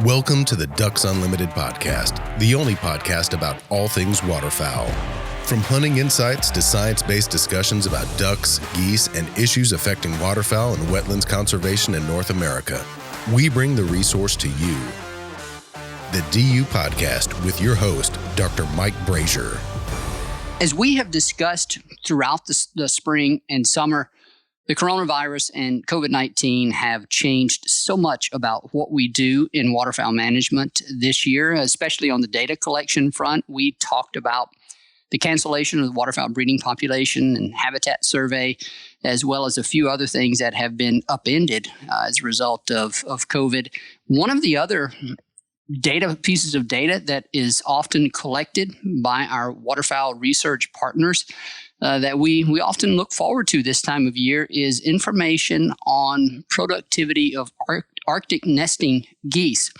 Welcome to the Ducks Unlimited podcast, the only podcast about all things waterfowl. From hunting insights to science-based discussions about ducks, geese, and issues affecting waterfowl and wetlands conservation in North America, we bring the resource to you. The DU Podcast with your host, Dr. Mike Brazier. As we have discussed throughout the spring and summer, the coronavirus and COVID-19 have changed so much about what we do in waterfowl management this year, especially on the data collection front. We talked about the cancellation of the waterfowl breeding population and habitat survey, as well as a few other things that have been upended as a result of COVID. One of the other pieces of data that is often collected by our waterfowl research partners that we often look forward to this time of year is information on productivity of Arctic nesting geese.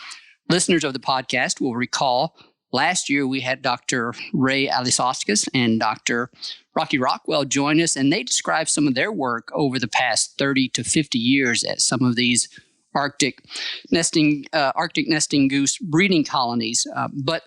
Listeners of the podcast will recall last year we had Dr. Ray Alisauskas and Dr. Rocky Rockwell join us, and they described some of their work over the past 30 to 50 years at some of these Arctic nesting goose breeding colonies. But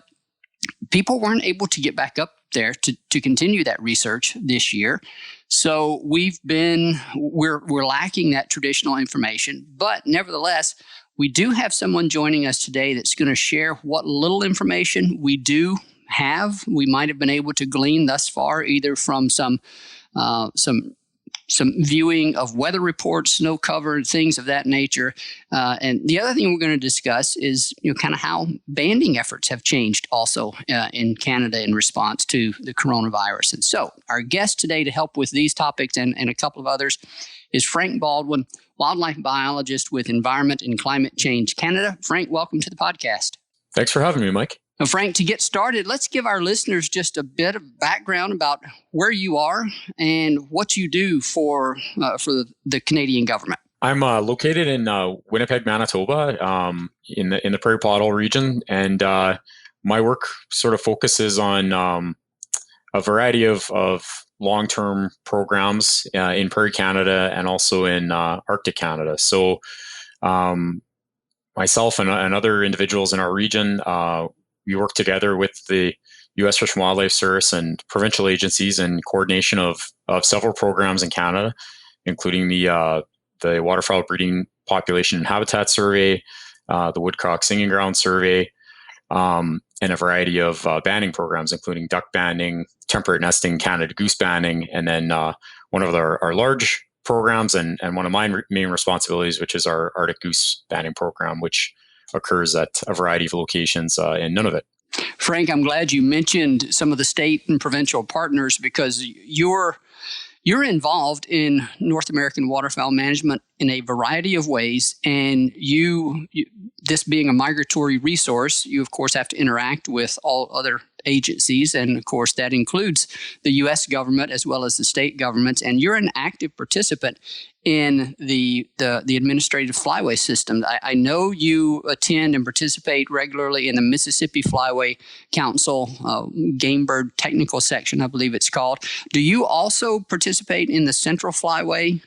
people weren't able to get back up there to continue that research this year. So we're lacking that traditional information. But nevertheless, we do have someone joining us today that's going to share what little information we do have. We might have been able to glean thus far, either from some viewing of weather reports, snow cover, things of that nature. And the other thing we're going to discuss is, kind of how banding efforts have changed also in Canada in response to the coronavirus. And so our guest today to help with these topics and a couple of others is Frank Baldwin, wildlife biologist with Environment and Climate Change Canada. Frank, welcome to the podcast. Thanks for having me, Mike. Now, Frank, to get started, let's give our listeners just a bit of background about where you are and what you do for the Canadian government. I'm located in Winnipeg, Manitoba, in the Prairie Pottle region, and my work sort of focuses on a variety of long-term programs in Prairie Canada and also in Arctic Canada. So, myself and other individuals in our region. We work together with the U.S. Fish and Wildlife Service and provincial agencies in coordination of several programs in Canada, including the waterfowl breeding population and habitat survey, the woodcock singing ground survey, and a variety of banding programs, including duck banding, temperate nesting, Canada goose banding, and then one of our large programs and one of my main responsibilities, which is our Arctic goose banding program, which occurs at a variety of locations in Nunavut. Frank, I'm glad you mentioned some of the state and provincial partners because you're involved in North American waterfowl management in a variety of ways, and you this being a migratory resource, you of course have to interact with all other agencies, and of course that includes the U.S. government as well as the state governments. And you're an active participant in the administrative flyway system. I know you attend and participate regularly in the Mississippi Flyway Council, Game Bird Technical Section, I believe it's called. Do you also participate in the Central Flyway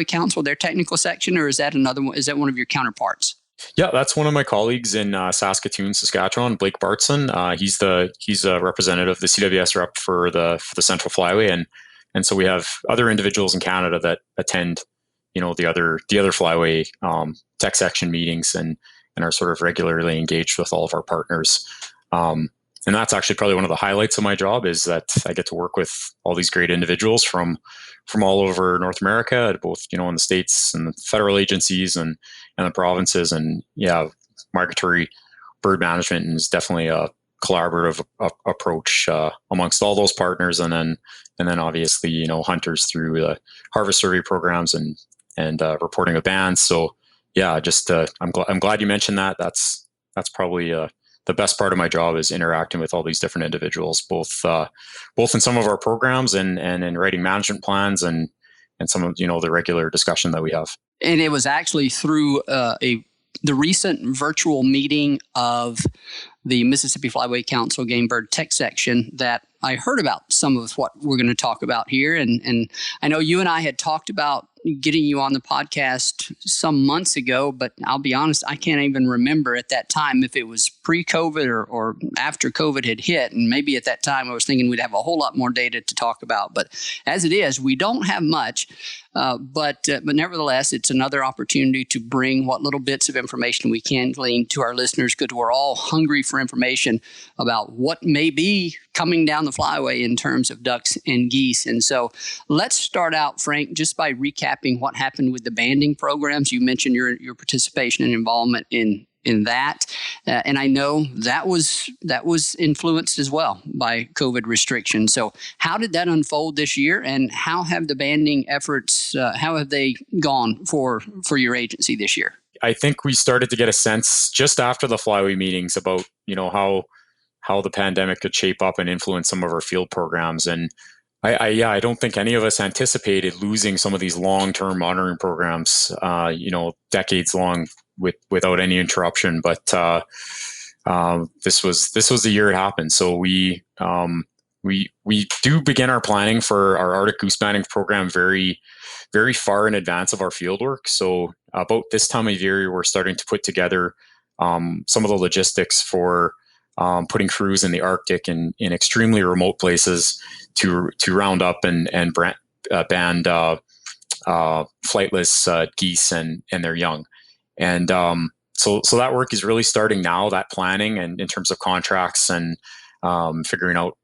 Council, their technical section, or is that another one? Is that one of your counterparts? Yeah, that's one of my colleagues in Saskatoon, Saskatchewan, Blake Bartson. He's a representative, the CWS rep for the Central Flyway, and so we have other individuals in Canada that attend, the other Flyway tech section meetings and are sort of regularly engaged with all of our partners. And that's actually probably one of the highlights of my job is that I get to work with all these great individuals from all over North America, both, in the states and the federal agencies and the provinces. And yeah, migratory bird management is definitely a collaborative approach amongst all those partners. And then obviously, hunters through the harvest survey programs and reporting of bands. So yeah, just I'm glad you mentioned that. That's probably the best part of my job is interacting with all these different individuals, both in some of our programs and in writing management plans and some of the regular discussion that we have. And it was actually through the recent virtual meeting of the Mississippi Flyway Council Game Bird Tech Section that I heard about some of what we're going to talk about here. And I know you and I had talked about getting you on the podcast some months ago, but I'll be honest, I can't even remember at that time if it was pre-COVID or after COVID had hit. And maybe at that time I was thinking we'd have a whole lot more data to talk about. But as it is, we don't have much. But nevertheless, it's another opportunity to bring what little bits of information we can glean to our listeners, because we're all hungry for information about what may be coming down the flyway in terms of ducks and geese. And so let's start out, Frank, just by recapping what happened with the banding programs. You mentioned your participation and involvement in that. And I know that was influenced as well by COVID restrictions. So how did that unfold this year, and how have the banding efforts, how have they gone for your agency this year? I think we started to get a sense just after the Flyway meetings about, how the pandemic could shape up and influence some of our field programs. And I don't think any of us anticipated losing some of these long-term monitoring programs, decades long without any interruption. But this was the year it happened. So we do begin our planning for our Arctic goose banding program very, very far in advance of our field work. So about this time of year, we're starting to put together some of the logistics for putting crews in the Arctic and in extremely remote places to round up and band flightless geese and their young. And so that work is really starting now, that planning, and in terms of contracts and figuring out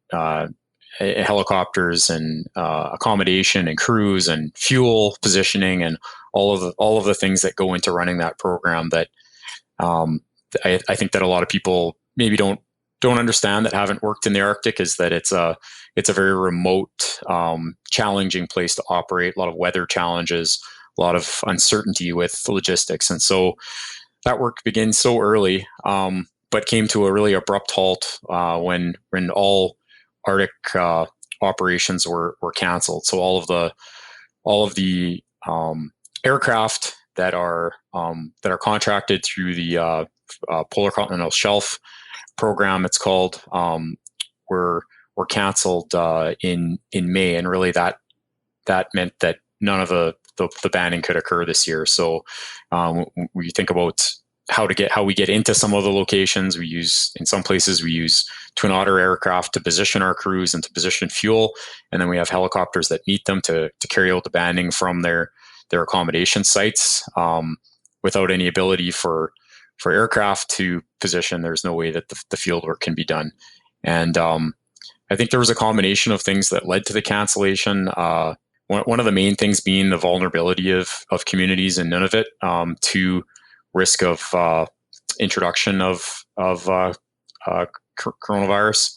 helicopters and accommodation and crews and fuel positioning and all of the things that go into running that program that I think that a lot of people maybe don't understand that haven't worked in the Arctic, is that it's a very remote, challenging place to operate, a lot of weather challenges, a lot of uncertainty with logistics. And so that work begins so early, but came to a really abrupt halt when all Arctic operations were canceled. So all of the aircraft that are contracted through the Polar Continental Shelf program, it's called, were canceled in May, and really that meant that none of the banding could occur this year. So we think about how we get into some of the locations. In some places we use Twin Otter aircraft to position our crews and to position fuel, and then we have helicopters that meet them to carry out the banding from their accommodation sites. Without any ability for aircraft to position, there's no way that the field work can be done. And I think there was a combination of things that led to the cancellation. One of the main things being the vulnerability of communities in Nunavut to risk of introduction of coronavirus,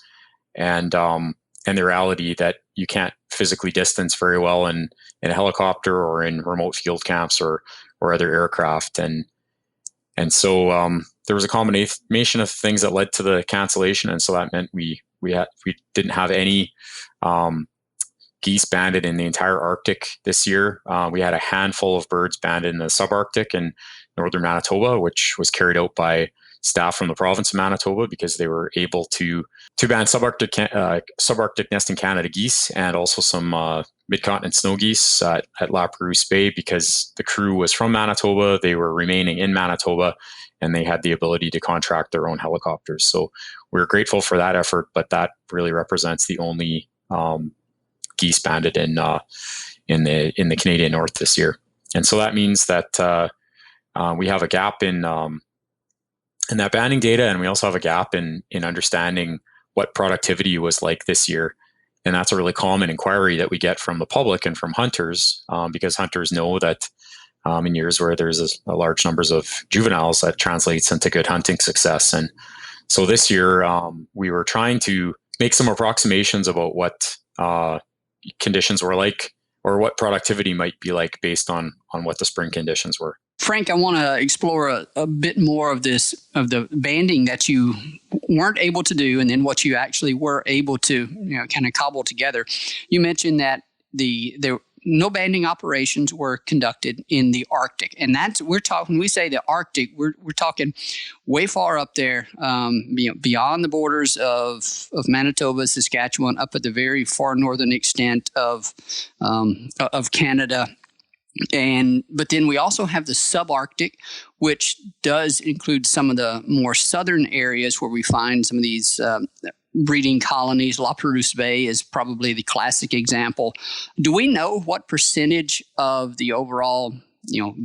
and the reality that you can't physically distance very well in a helicopter or in remote field camps or other aircraft. And so there was a combination of things that led to the cancellation, and so that meant we didn't have any geese banded in the entire Arctic this year. We had a handful of birds banded in the subarctic in northern Manitoba, which was carried out by staff from the province of Manitoba because they were able to band subarctic nesting Canada geese and also some mid-continent snow geese at La Perouse Bay, because the crew was from Manitoba. They were remaining in Manitoba, and they had the ability to contract their own helicopters. So we're grateful for that effort, but that really represents the only geese banded in the Canadian North this year. And so that means that we have a gap in that banding data, and we also have a gap in understanding what productivity was like this year. And that's a really common inquiry that we get from the public and from hunters, because hunters know that in years where there's a large numbers of juveniles, that translates into good hunting success. And so this year we were trying to make some approximations about what conditions were like, or what productivity might be like based on what the spring conditions were. Frank, I want to explore a bit more of the banding that you weren't able to do, and then what you actually were able to, kind of cobble together. You mentioned that no banding operations were conducted in the Arctic, and when we say the Arctic, we're talking way far up there, beyond the borders of Manitoba, Saskatchewan, up at the very far northern extent of Canada. But then we also have the subarctic, which does include some of the more southern areas where we find some of these breeding colonies. La Perouse Bay is probably the classic example. Do we know what percentage of the overall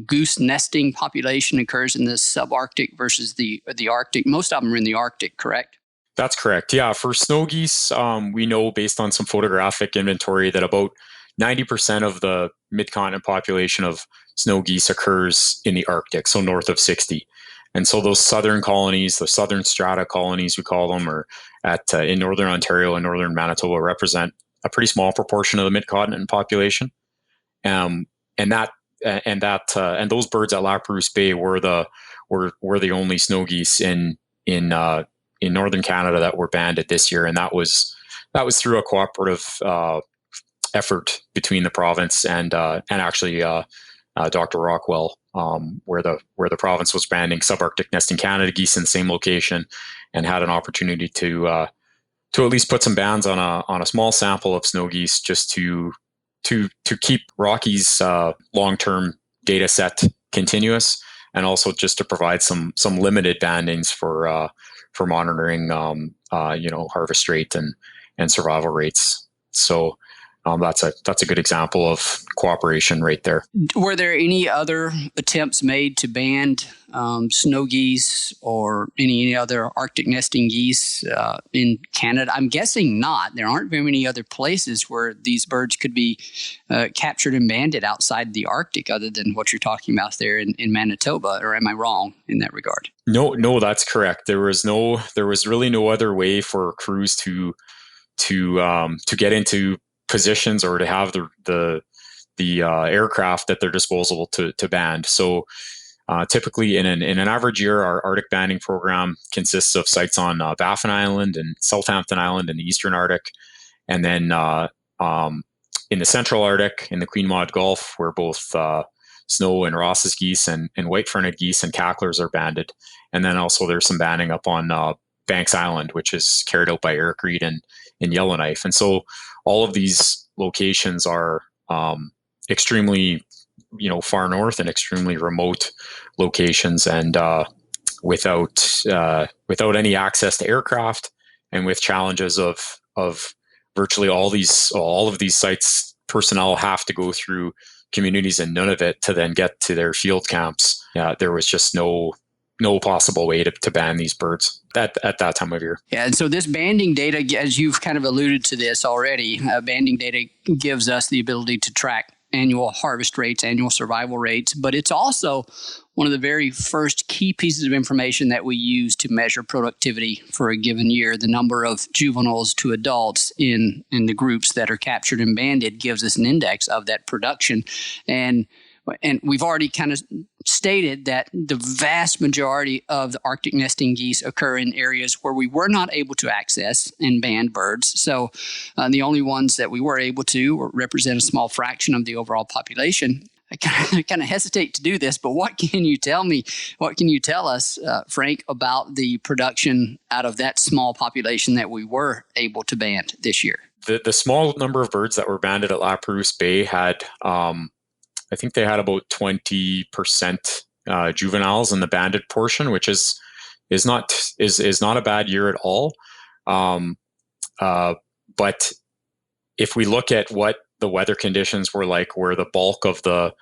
goose nesting population occurs in the subarctic versus the Arctic? Most of them are in the Arctic, correct? That's correct. Yeah, for snow geese, we know based on some photographic inventory that about 90% of the mid-continent population of snow geese occurs in the Arctic, so north of 60. And so those southern colonies, the southern strata colonies, we call them, or in northern Ontario and northern Manitoba, represent a pretty small proportion of the mid-continent population. And those birds at La Perouse Bay were the only snow geese in northern Canada that were banded this year, and that was through a cooperative effort between the province and actually Dr. Rockwell, where the province was banding subarctic nesting Canada geese in the same location, and had an opportunity to at least put some bans on a small sample of snow geese, just to keep Rocky's long-term data set continuous, and also just to provide some limited bandings for monitoring harvest rate and survival rates. So that's a good example of cooperation right there. Were there any other attempts made to ban snow geese or any other Arctic nesting geese in Canada? I'm guessing not. There aren't very many other places where these birds could be captured and banded outside the Arctic, other than what you're talking about there in Manitoba. Or am I wrong in that regard? No, that's correct. There was really no other way for crews to get into positions or to have the aircraft at their disposal to band. So typically in an average year, our Arctic banding program consists of sites on Baffin Island and Southampton Island in the Eastern Arctic, and then in the Central Arctic in the Queen Maud Gulf, where both snow and Ross's geese and white-fronted geese and cacklers are banded. And then also there's some banding up on Banks Island, which is carried out by Eric Reed and Yellowknife. And so all of these locations are extremely, far north and extremely remote locations, and without any access to aircraft, and with challenges of virtually all of these sites, personnel have to go through communities in Nunavut to then get to their field camps. There was just no possible way to ban these birds at that time of year. Yeah, and so this banding data, as you've kind of alluded to this already, banding data gives us the ability to track annual harvest rates, annual survival rates, but it's also one of the very first key pieces of information that we use to measure productivity for a given year. The number of juveniles to adults in the groups that are captured and banded gives us an index of that production. And we've already kind of stated that the vast majority of the Arctic nesting geese occur in areas where we were not able to access and band birds. So the only ones that we were able to represent a small fraction of the overall population. I kind of hesitate to do this, but what can you tell me? What can you tell us, Frank, about the production out of that small population that we were able to band this year? The small number of birds that were banded at La Perouse Bay had, I think they had about 20% juveniles in the banded portion, which is not a bad year at all. But if we look at what the weather conditions were like, where the bulk of the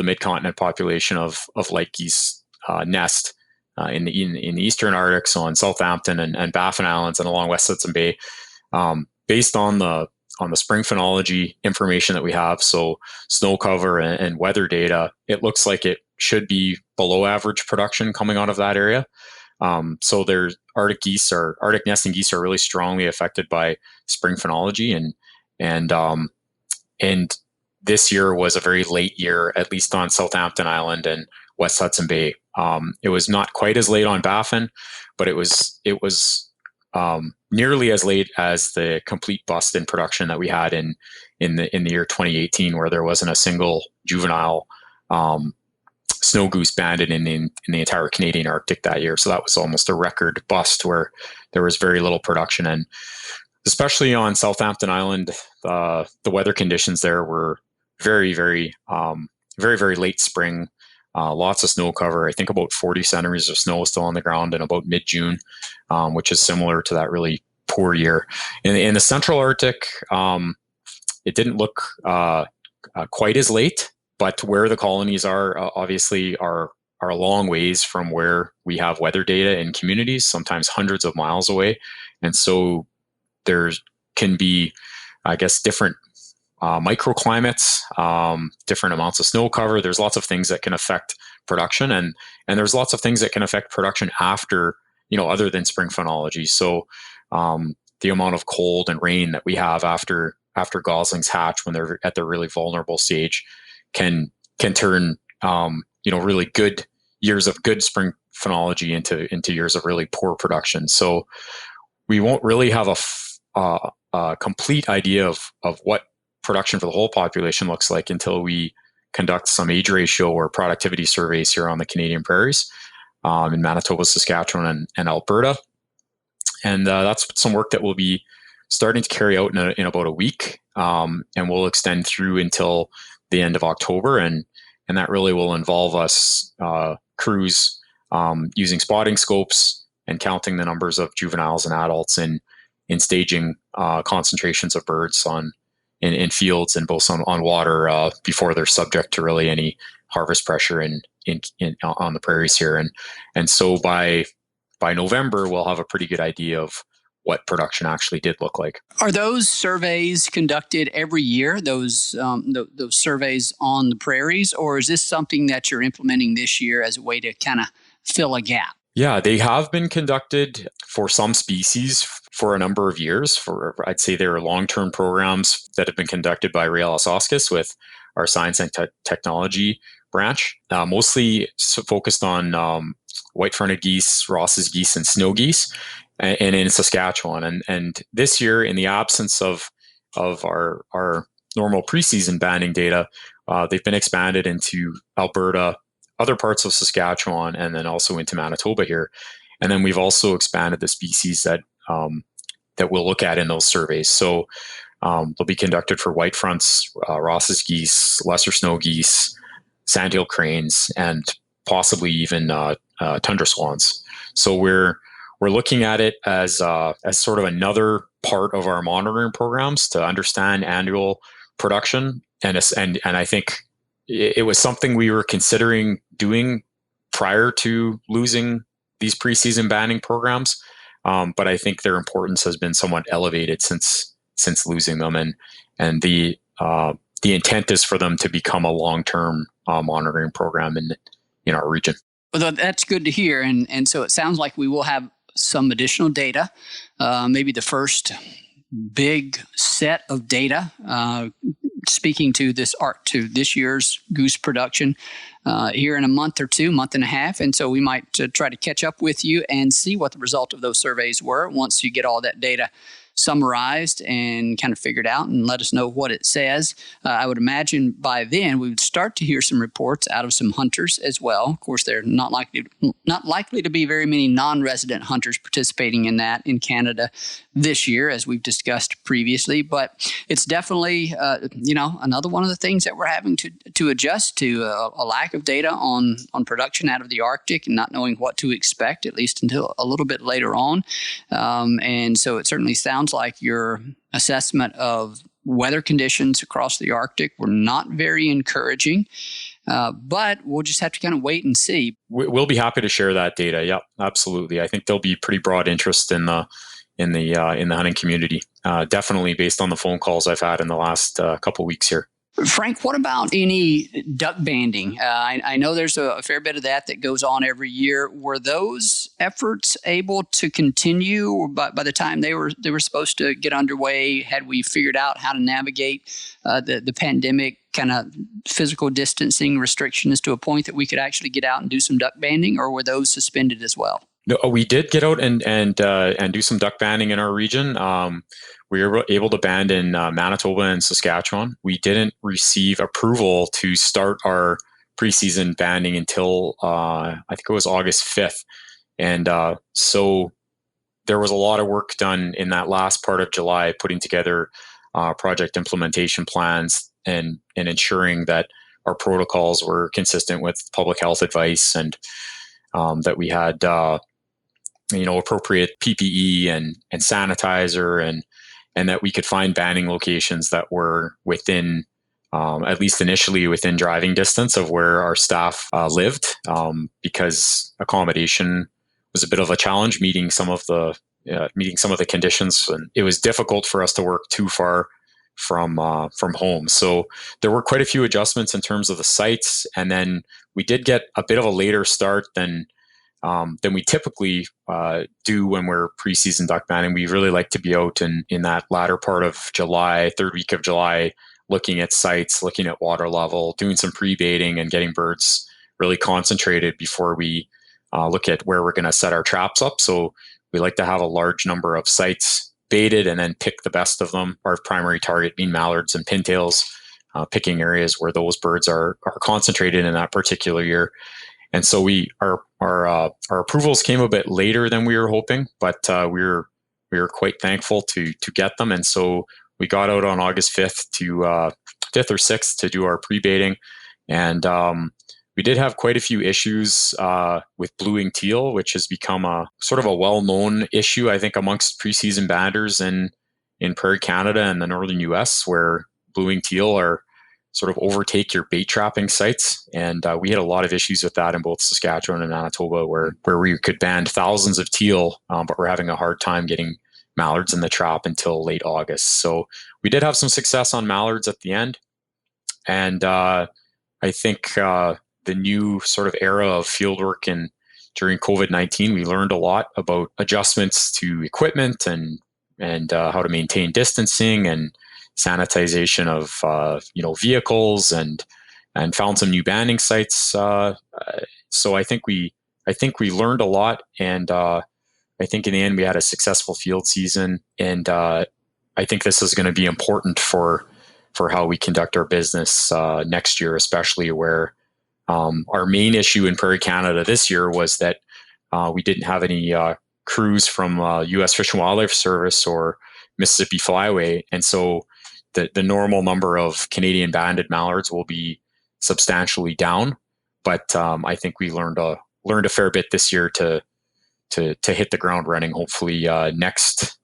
mid-continent population of lake geese nest in the Eastern Arctic, so on Southampton and Baffin Islands and along West Hudson Bay, based on the spring phenology information that we have, so snow cover and weather data, it looks like it should be below average production coming out of that area. So their Arctic nesting geese are really strongly affected by spring phenology, and this year was a very late year, at least on Southampton Island and West Hudson Bay. It was not quite as late on Baffin, but it was nearly as late as the complete bust in production that we had in the year 2018, where there wasn't a single juvenile snow goose banded in the entire Canadian Arctic that year. So that was almost a record bust where there was very little production. And especially on Southampton Island, the weather conditions there were very, very very, very late spring, lots of snow cover. I think about 40 centimeters of snow still on the ground in about mid-June, which is similar to that really poor year. In the Central Arctic, it didn't look quite as late, but where the colonies are obviously are a long ways from where we have weather data in communities, sometimes hundreds of miles away. And so there can be, I guess, different microclimates, different amounts of snow cover. There's lots of things that can affect production, and there's lots of things that can affect production after, other than spring phenology. So the amount of cold and rain that we have after goslings hatch when they're at their really vulnerable stage can turn really good years of good spring phenology into years of really poor production. So we won't really have a complete idea of what production for the whole population looks like until we conduct some age ratio or productivity surveys here on the Canadian prairies, in Manitoba, Saskatchewan, and Alberta. And that's some work that we'll be starting to carry out in about a week, and we'll extend through until the end of October. And that really will involve us crews using spotting scopes and counting the numbers of juveniles and adults in staging concentrations of birds in fields and both on water before they're subject to really any harvest pressure on the prairies here. And so by November, we'll have a pretty good idea of what production actually did look like. Are those surveys conducted every year, those surveys on the prairies, or is this something that you're implementing this year as a way to kind of fill a gap? Yeah, they have been conducted for some species for a number of years. I'd say there are long-term programs that have been conducted by Raelis Oscus with our science and technology branch, mostly focused on white-fronted geese, Ross's geese, and snow geese, and in Saskatchewan. And this year, in the absence of our normal preseason banding data, they've been expanded into Alberta, other parts of Saskatchewan, and then also into Manitoba here. And then we've also expanded the species that we'll look at in those surveys. So they'll be conducted for white fronts, Ross's geese, lesser snow geese, sandhill cranes, and possibly even tundra swans. So we're looking at it as sort of another part of our monitoring programs to understand annual production, and I think it was something we were considering doing prior to losing these preseason banding programs, but I think their importance has been somewhat elevated since losing them, and the intent is for them to become a long-term monitoring program in our region. Well, that's good to hear, and so it sounds like we will have some additional data, maybe the first big set of data speaking to this year's goose production here in a month and a half. And so we might try to catch up with you and see what the result of those surveys were once you get all that data summarized and kind of figured out, and let us know what it says. I would imagine by then we would start to hear some reports out of some hunters as well. Of course, there are not likely to be very many non-resident hunters participating in that in Canada this year, as we've discussed previously. But it's definitely another one of the things that we're having to adjust to, a lack of data on production out of the Arctic and not knowing what to expect, at least until a little bit later on. And so it certainly sounds like your assessment of weather conditions across the Arctic were not very encouraging, but we'll just have to kind of wait and see. We'll be happy to share that data. Yep, absolutely. I think there'll be pretty broad interest in the hunting community. Definitely based on the phone calls I've had in the last couple of weeks here. Frank, what about any duck banding? I know there's a fair bit of that goes on every year. Were those efforts able to continue by the time they were supposed to get underway? Had we figured out how to navigate the pandemic kind of physical distancing restrictions to a point that we could actually get out and do some duck banding, or were those suspended as well? No, we did get out and do some duck banding in our region. We were able to band in Manitoba and Saskatchewan. We didn't receive approval to start our preseason banding until I think it was August 5th. And so there was a lot of work done in that last part of July, putting together project implementation plans and ensuring that our protocols were consistent with public health advice, and that we had appropriate PPE and sanitizer, and that we could find banding locations that were within, at least initially, within driving distance of where our staff lived, because accommodation was a bit of a challenge meeting some of the conditions, and it was difficult for us to work too far from home. So there were quite a few adjustments in terms of the sites, and then we did get a bit of a later start than we typically do when we're preseason duck banding. We really like to be out in that latter part of July, third week of July, looking at sites, looking at water level, doing some pre-baiting and getting birds really concentrated before we look at where we're going to set our traps up. So we like to have a large number of sites baited and then pick the best of them. Our primary target being mallards and pintails, picking areas where those birds are concentrated in that particular year. And so our approvals came a bit later than we were hoping, but we were quite thankful to get them. And so we got out on August 5th or 6th to do our pre-baiting, and we did have quite a few issues with blue-winged teal, which has become a sort of a well-known issue, I think, amongst preseason banders in Prairie Canada and the northern U.S., where blue-winged teal are sort of overtake your bait trapping sites. And we had a lot of issues with that in both Saskatchewan and Manitoba, where we could band thousands of teal, but we're having a hard time getting mallards in the trap until late August. So we did have some success on mallards at the end. And I think the new sort of era of fieldwork and during COVID-19, we learned a lot about adjustments to equipment and how to maintain distancing and sanitization of vehicles, and found some new banding sites. So I think we learned a lot, and I think in the end we had a successful field season. And I think this is going to be important for how we conduct our business next year, especially where our main issue in Prairie Canada this year was that we didn't have any crews from U.S. Fish and Wildlife Service or Mississippi Flyway, and so the normal number of Canadian banded mallards will be substantially down. But I think we learned a fair bit this year to hit the ground running, hopefully next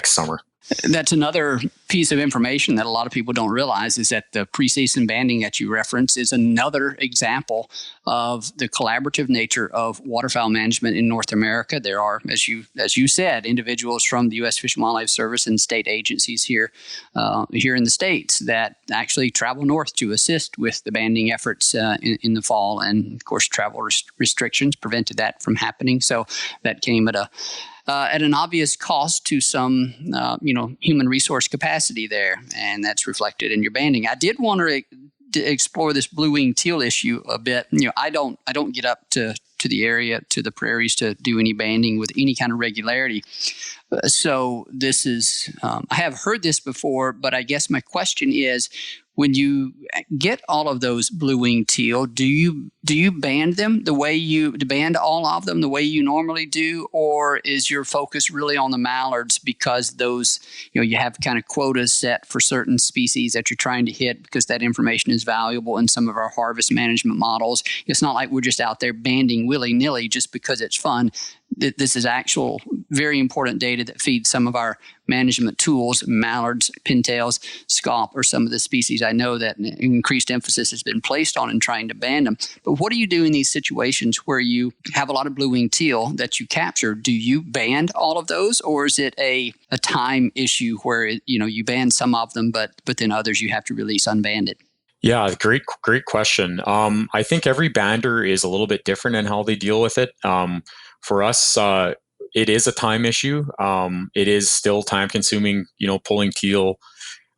summer. That's another piece of information that a lot of people don't realize, is that the preseason banding that you reference is another example of the collaborative nature of waterfowl management in North America. There are, as you said, individuals from the U.S. Fish and Wildlife Service and state agencies here in the States that actually travel north to assist with the banding efforts in the fall. And of course, travel restrictions prevented that from happening. So that came at an obvious cost to some, human resource capacity there, and that's reflected in your banding. I did want to explore this blue-winged teal issue a bit. I don't get up to the area, to the prairies, to do any banding with any kind of regularity. So this is, I have heard this before, but I guess my question is, when you get all of those blue-winged teal, do you band them band all of them the way you normally do, or is your focus really on the mallards because those, you have kind of quotas set for certain species that you're trying to hit because that information is valuable in some of our harvest management models? It's not like we're just out there banding willy-nilly just because it's fun. This is actual very important data that feeds some of our management tools. Mallards, pintails, scaup are some of the species I know that increased emphasis has been placed on in trying to band them. But what do you do in these situations where you have a lot of blue-winged teal that you capture? Do you band all of those, or is it a time issue where you band some of them, but then others you have to release unbanded? Yeah, great question. I think every bander is a little bit different in how they deal with it. For us, it is a time issue. It is still time consuming, pulling teal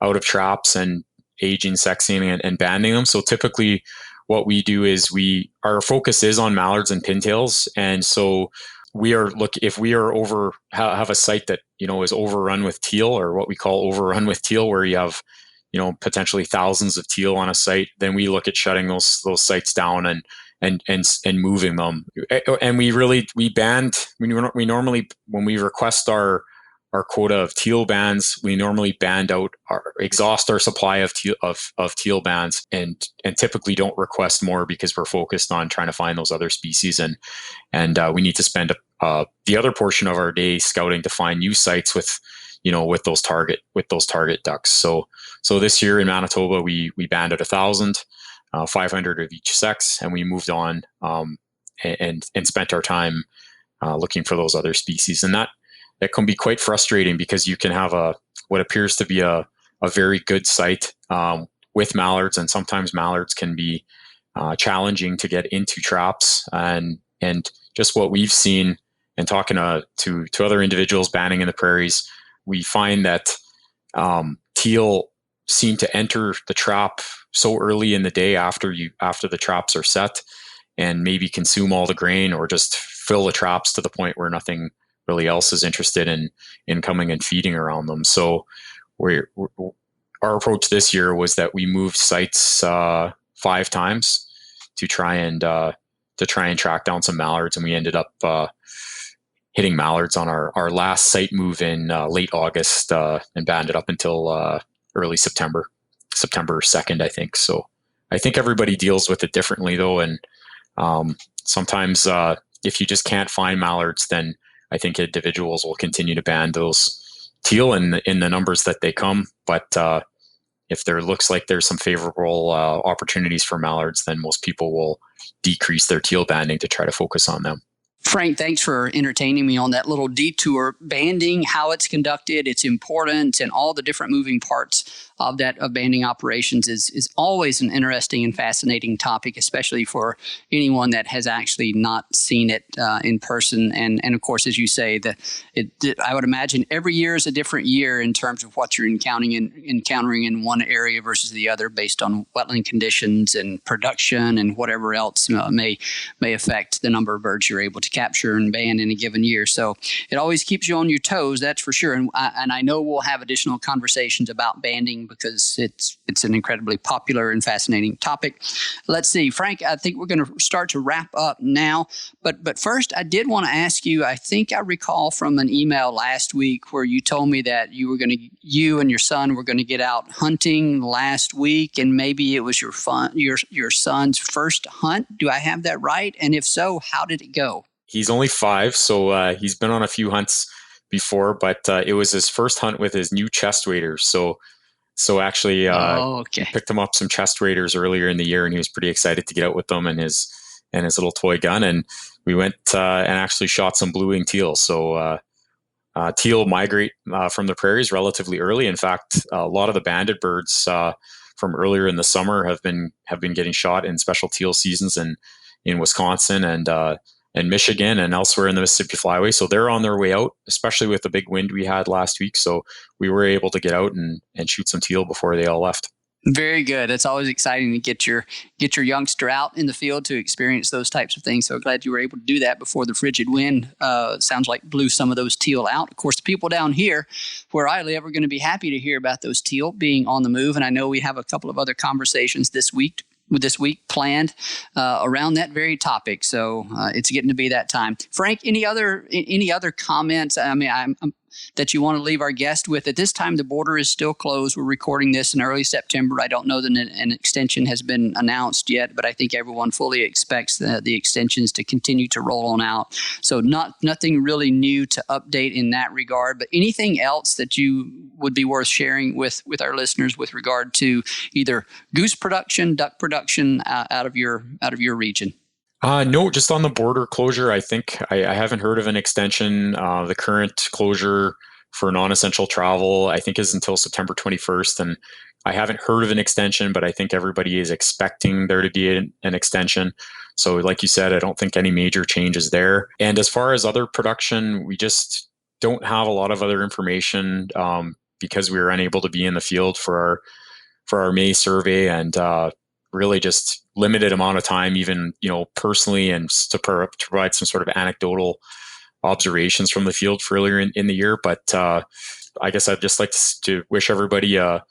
out of traps and aging, sexing, and banding them. So typically what we do is our focus is on mallards and pintails. And so if we are have a site that, is overrun with teal, or what we call overrun with teal, where you have, potentially thousands of teal on a site, then we look at shutting those sites down and moving them. And we normally, when we request our quota of teal bands. We normally exhaust our supply of teal bands, and typically don't request more because we're focused on trying to find those other species, and we need to spend the other portion of our day scouting to find new sites with those target ducks. So this year in Manitoba, we banded 1,000, 500 of each sex, and we moved on and spent our time looking for those other species. And that can be quite frustrating because you can have what appears to be a very good site with mallards, and sometimes mallards can be challenging to get into traps. And just what we've seen and talking to other individuals banding in the prairies, we find that teal seem to enter the trap so early in the day after the traps are set, and maybe consume all the grain or just fill the traps to the point where nothing really else is interested in coming and feeding around them. So our approach this year was that we moved sites 5 times to try and track down some mallards, and we ended up hitting mallards on our last site move in late August and banded up until early September 2nd, I think. So I think everybody deals with it differently, though, and sometimes if you just can't find mallards, then I think individuals will continue to band those teal in the numbers that they come. But if there looks like there's some favorable opportunities for mallards, then most people will decrease their teal banding to try to focus on them. Frank, thanks for entertaining me on that little detour. Banding, how it's conducted, its importance, and all the different moving parts of banding operations is always an interesting and fascinating topic, especially for anyone that has actually not seen it in person. And of course, as you say, I would imagine every year is a different year in terms of what you're encountering in one area versus the other, based on wetland conditions and production and whatever else may affect the number of birds you're able to capture and band in a given year. So it always keeps you on your toes, that's for sure. And I know we'll have additional conversations about banding because it's an incredibly popular and fascinating topic. Let's see, Frank, I think we're going to start to wrap up now. But first, I did want to ask you, I think I recall from an email last week where you told me that you and your son were going to get out hunting last week, and maybe it was your son's first hunt. Do I have that right? And if so, how did it go? He's only 5, so he's been on a few hunts before, but it was his first hunt with his new chest waders. So actually, he picked him up some chest waders earlier in the year, and he was pretty excited to get out with them and his little toy gun. And we went and actually shot some blue-winged teal. So teal migrate from the prairies relatively early. In fact, a lot of the banded birds from earlier in the summer have been getting shot in special teal seasons in Wisconsin and Michigan and elsewhere in the Mississippi Flyway. So they're on their way out, especially with the big wind we had last week. So we were able to get out and shoot some teal before they all left. Very good. It's always exciting to get your youngster out in the field to experience those types of things. So glad you were able to do that before the frigid wind sounds like blew some of those teal out. Of course, the people down here where I live are going to be happy to hear about those teal being on the move. And I know we have a couple of other conversations this week planned around that very topic. So it's getting to be that time. Frank, any other comments? I mean, I'm that you want to leave our guest with? At this time, the border is still closed. We're recording this in early September. I don't know that an extension has been announced yet, but I think everyone fully expects the extensions to continue to roll on out. So nothing really new to update in that regard, but anything else that you would be worth sharing with our listeners with regard to either goose production, duck production out of your region? No, just on the border closure, I think I haven't heard of an extension. The current closure for non-essential travel, I think, is until September 21st. And I haven't heard of an extension, but I think everybody is expecting there to be an extension. So like you said, I don't think any major changes there. And as far as other production, we just don't have a lot of other information because we were unable to be in the field for our May survey, and really just limited amount of time, even, personally, and to provide some sort of anecdotal observations from the field for earlier in the year. But I guess I'd just like to wish everybody a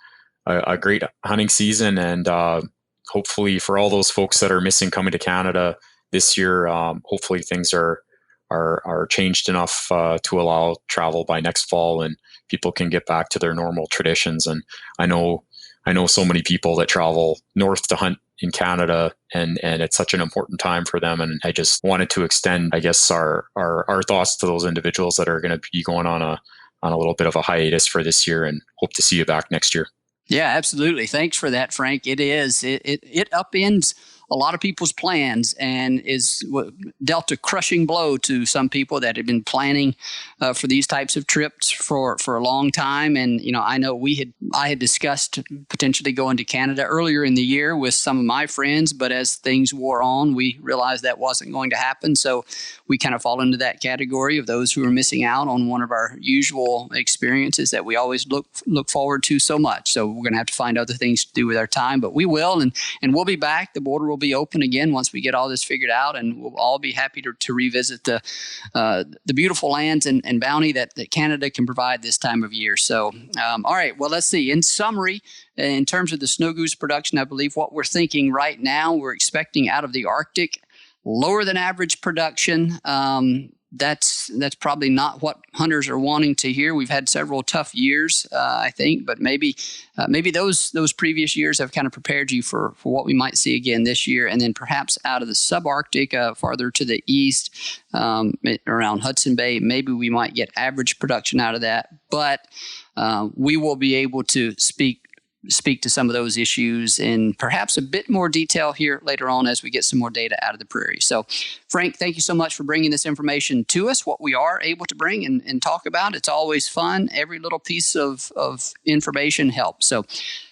great hunting season, and hopefully for all those folks that are missing coming to Canada this year, hopefully things are are changed enough to allow travel by next fall, and people can get back to their normal traditions. And I know so many people that travel north to hunt in Canada, and it's such an important time for them. And I just wanted to extend, I guess, our thoughts to those individuals that are going to be going on a little bit of a hiatus for this year, and hope to see you back next year. Yeah, absolutely. Thanks for that, Frank. It upends a lot of people's plans and is dealt a crushing blow to some people that have been planning for these types of trips for a long time. And, I know I had discussed potentially going to Canada earlier in the year with some of my friends, but as things wore on, we realized that wasn't going to happen. So we kind of fall into that category of those who are missing out on one of our usual experiences that we always look forward to so much. So we're going to have to find other things to do with our time, but we will, and we'll be back. The border will be open again once we get all this figured out, and we'll all be happy to revisit the beautiful lands and bounty that Canada can provide this time of year. So, all right, well, let's see. In summary, in terms of the snow goose production, I believe what we're thinking right now, we're expecting out of the Arctic lower than average production. That's probably not what hunters are wanting to hear. We've had several tough years, I think, but maybe those previous years have kind of prepared you for what we might see again this year. And then perhaps out of the subarctic, farther to the east, around Hudson Bay, maybe we might get average production out of that. But we will be able to speak to some of those issues in perhaps a bit more detail here later on as we get some more data out of the prairie. So, Frank, thank you so much for bringing this information to us, what we are able to bring and talk about. It's always fun. Every little piece of information helps. So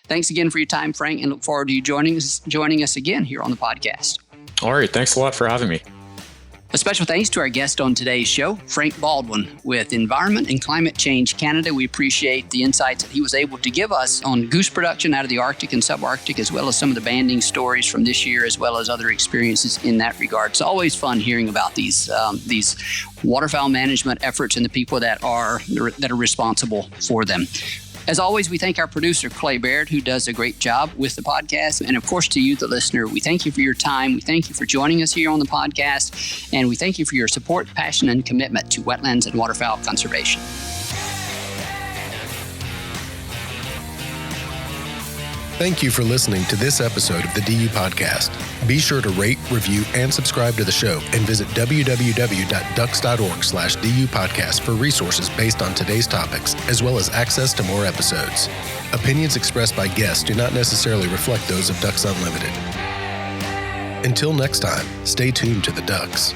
thanks again for your time, Frank, and look forward to you joining us again here on the podcast. All right. Thanks a lot for having me. A special thanks to our guest on today's show, Frank Baldwin with Environment and Climate Change Canada. We appreciate the insights that he was able to give us on goose production out of the Arctic and subarctic, as well as some of the banding stories from this year, as well as other experiences in that regard. It's always fun hearing about these waterfowl management efforts and the people that are responsible for them. As always, we thank our producer, Clay Baird, who does a great job with the podcast. And of course, to you, the listener, we thank you for your time. We thank you for joining us here on the podcast. And we thank you for your support, passion, and commitment to wetlands and waterfowl conservation. Thank you for listening to this episode of the DU Podcast. Be sure to rate, review, and subscribe to the show, and visit www.ducks.org/DU Podcast for resources based on today's topics, as well as access to more episodes. Opinions expressed by guests do not necessarily reflect those of Ducks Unlimited. Until next time, stay tuned to the Ducks.